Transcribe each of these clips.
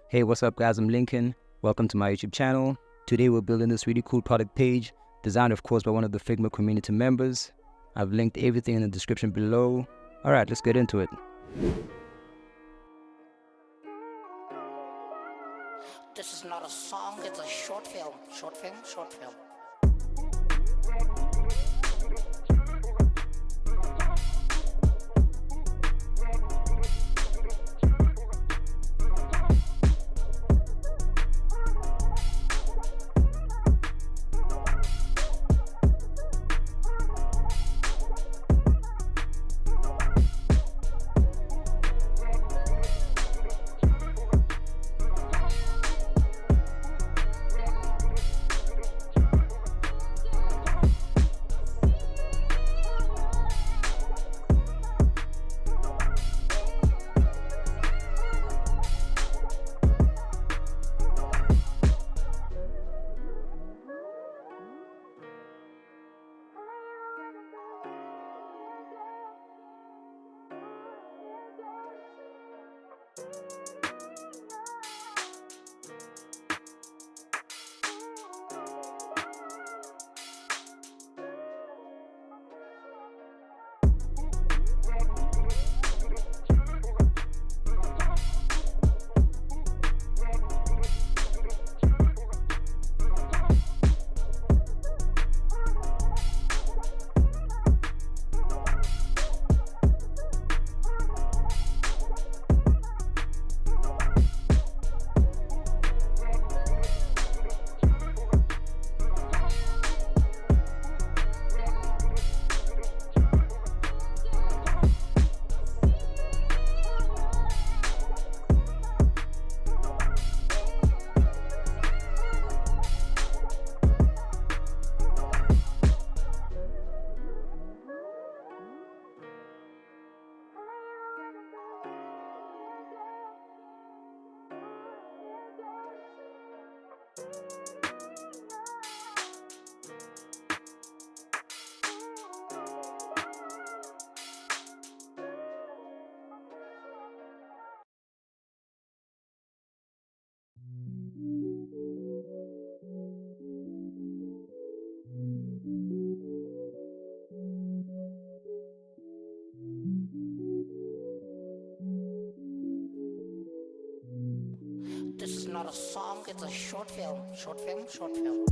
Hey, what's up guys, I'm Lincoln. Welcome to my YouTube channel. Today we're building this really cool product page, designed of course by one of the Figma community members. I've linked everything in the description below. Alright, let's get into it. This is not a song, it's a short film. Short film. This is not a song, it's a short film. Short film.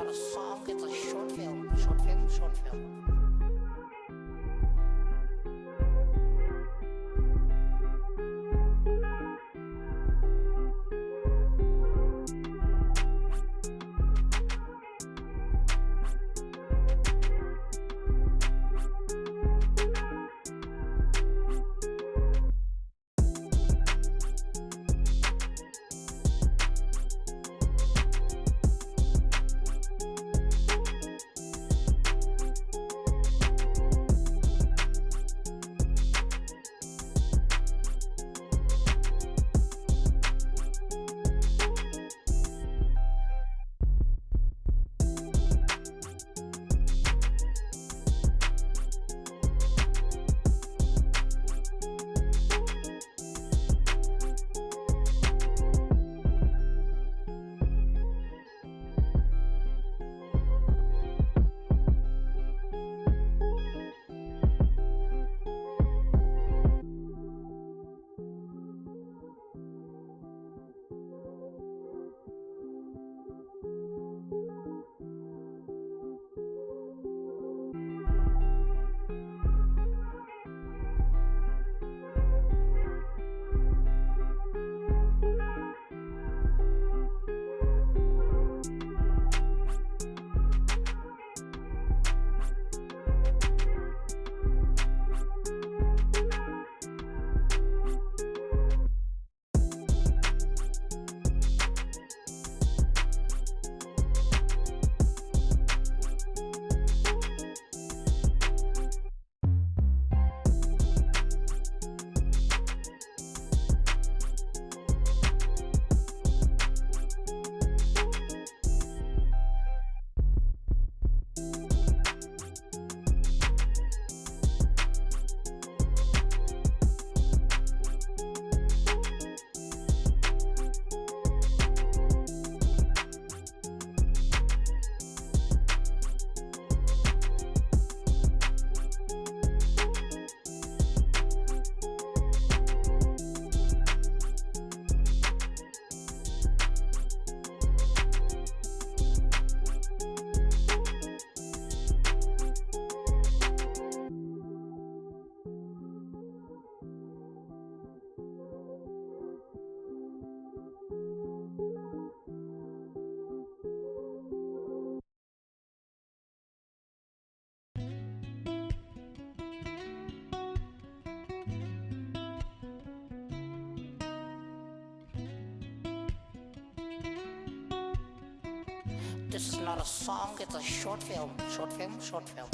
not a song, it's a short film. Short film, short film. This is not a song, it's a short film. Short film, short film.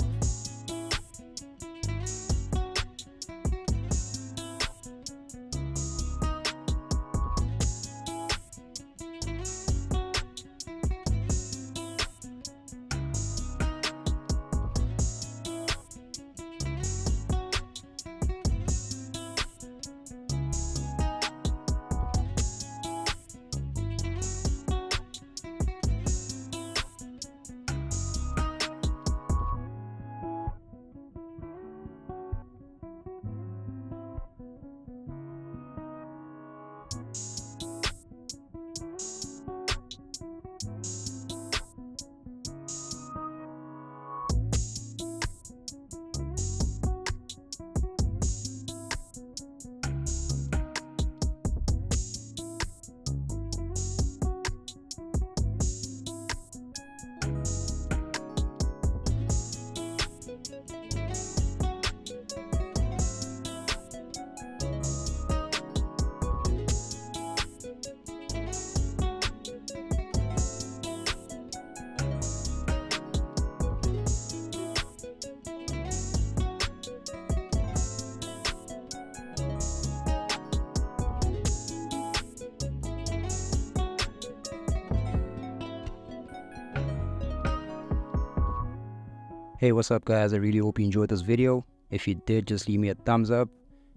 Hey, what's up guys? I really hope you enjoyed this video. If you did, just leave me a thumbs up.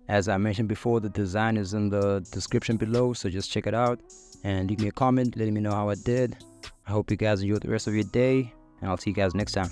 As I mentioned before, the design is in the description below, so just check it out and leave me a comment letting me know how I did. I hope you guys enjoy the rest of your day, and I'll see you guys next time.